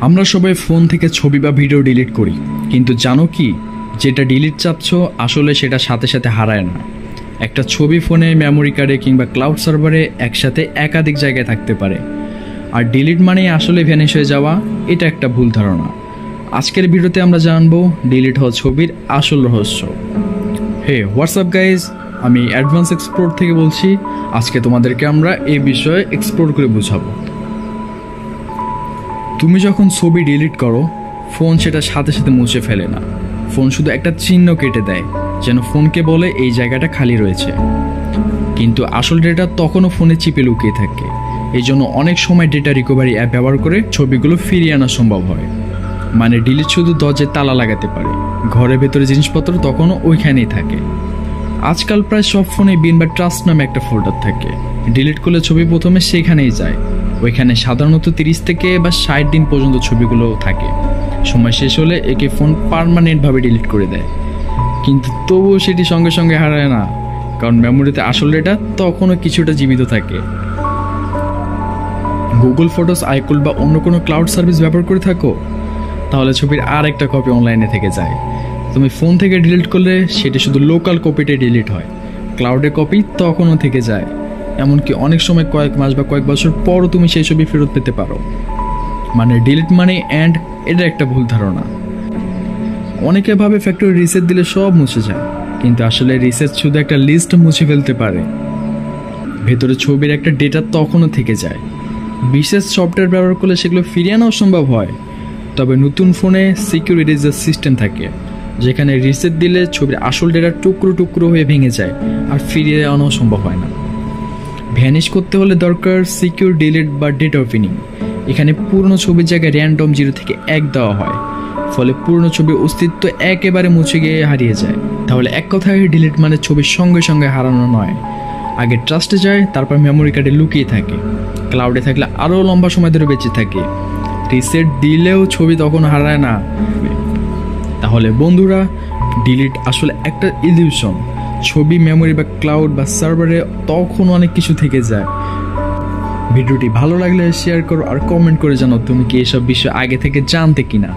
আমরা সবাই ফোন থেকে ছবি বা ভিডিও ডিলিট করি, কিন্তু জানো কি, যেটা ডিলিট চাচ্ছ আসলে সেটা সাথে সাথে হারায় না। একটা ছবি ফোনে, মেমোরি কার্ডে কিংবা ক্লাউড সার্ভারে একসাথে একাধিক জায়গায় থাকতে পারে। আর ডিলিট মানেই আসলে ভ্যানিশ হয়ে যাওয়া, এটা একটা ভুল ধারণা। আজকের ভিডিওতে আমরা জানবো ডিলিট হওয়া ছবির আসল রহস্য। হে হোয়াটসঅ্যাপ গাইজ, আমি অ্যাডভান্স এক্সপ্লোর থেকে বলছি। আজকে তোমাদেরকে আমরা এই বিষয়ে এক্সপ্লোর করে বুঝাবো। তুমি যখন ছবি ডিলিট করো, ফোন সেটা সাথে সাথে মুছে ফেলে না। ফোন শুধু একটা চিহ্ন কেটে দেয়, যেন ফোনকে বলে এই জায়গাটা খালি রয়েছে। কিন্তু আসল ডেটা তখনও ফোনে চিপে লুকিয়ে থাকে। এই জন্য অনেক সময় ডেটা রিকভারি অ্যাপ ব্যবহার করে ছবিগুলো ফিরিয়ে আনা সম্ভব হয়। মানে ডিলিট শুধু দরজায় তালা লাগাতে পারে, ঘরের ভেতরে জিনিসপত্র তখনও ওইখানেই থাকে। আজকাল প্রায় সব ফোনে বিন বা ট্রাস্ট নামে একটা ফোল্ডার থাকে। ডিলিট করলে ছবি প্রথমে সেখানেই যায়। ওইখানে সাধারণত 30 থেকে বা 60 দিন পর্যন্ত ছবিগুলো থাকে। সময় শেষ হলে একে ফোন পার্মানেন্টভাবে ডিলিট করে দেয়। কিন্তু তবুও সেটি সঙ্গে সঙ্গে হারায় না, কারণ মেমোরিতে আসল ডেটা তখনও কিছুটা জীবিত থাকে। গুগল ফটোস, আইক্লাউড বা অন্য কোনো ক্লাউড সার্ভিস ব্যবহার করে থাকো, তাহলে ছবির আর একটা কপি অনলাইনে থেকে যায়। তুমি ফোন থেকে ডিলিট করলে সেটি শুধু লোকাল কপিটাই ডিলিট হয়, ক্লাউডে কপি তখনও থেকে যায়। এমনকি অনেক সময় কয়েক মাস বা কয়েক বছর পরও তুমি সেই ছবি ফেরত পেতে পারো। মানে ডিলিট মানে এন্ড, এটা একটা ভুল ধারণা। অনেকে ভাবে ফ্যাক্টরি রিসেট দিলে সব মুছে যায়, কিন্তু আসলে রিসেট শুধু একটা লিস্ট মুছে ফেলতে পারে। ভেতরে ছবির একটা ডেটা তখনও থেকে যায়। বিশেষ সফটওয়্যার ব্যবহার করলে সেগুলো ফিরিয়ে আনাও সম্ভব হয়। তবে নতুন ফোনে সিকিউর ইরেজার সিস্টেম থাকে, যেখানে রিসেট দিলে ছবির আসল ডেটা টুকরো টুকরো হয়ে ভেঙে যায় আর ফিরিয়ে আনাও সম্ভব হয় না। ভ্যানিশ করতে হলে দরকার সিকিউর ডিলিট বা ডেটা ওপেনিং। এখানে পুরনো ছবির জায়গায় র্যান্ডম 0 থেকে 1 দেওয়া হয়, ফলে পুরনো ছবির অস্তিত্ব একেবারে মুছে গিয়ে হারিয়ে যায়। তাহলে এক কথায় ডিলিট মানে ছবির সঙ্গে সঙ্গে হারানো নয়। আগে ট্রাস্টে যায়, তারপর মেমোরি কার্ডে লুকিয়ে থাকে, ক্লাউডে থাকলে আরও লম্বা সময় ধরে বেঁচে থাকে। রিসেট দিলেও ছবি তখন হারায় না। তাহলে বন্ধুরা, ডিলিট আসলে একটা ইলিউশন। ছবি মেমোরি বা ক্লাউড বা সার্ভারে তখন অনেক কিছু থেকে যায়। ভিডিওটি ভালো লাগলে শেয়ার করো আর কমেন্ট করে জানাও তুমি কি এসব বিষয় আগে থেকে জানতে কিনা।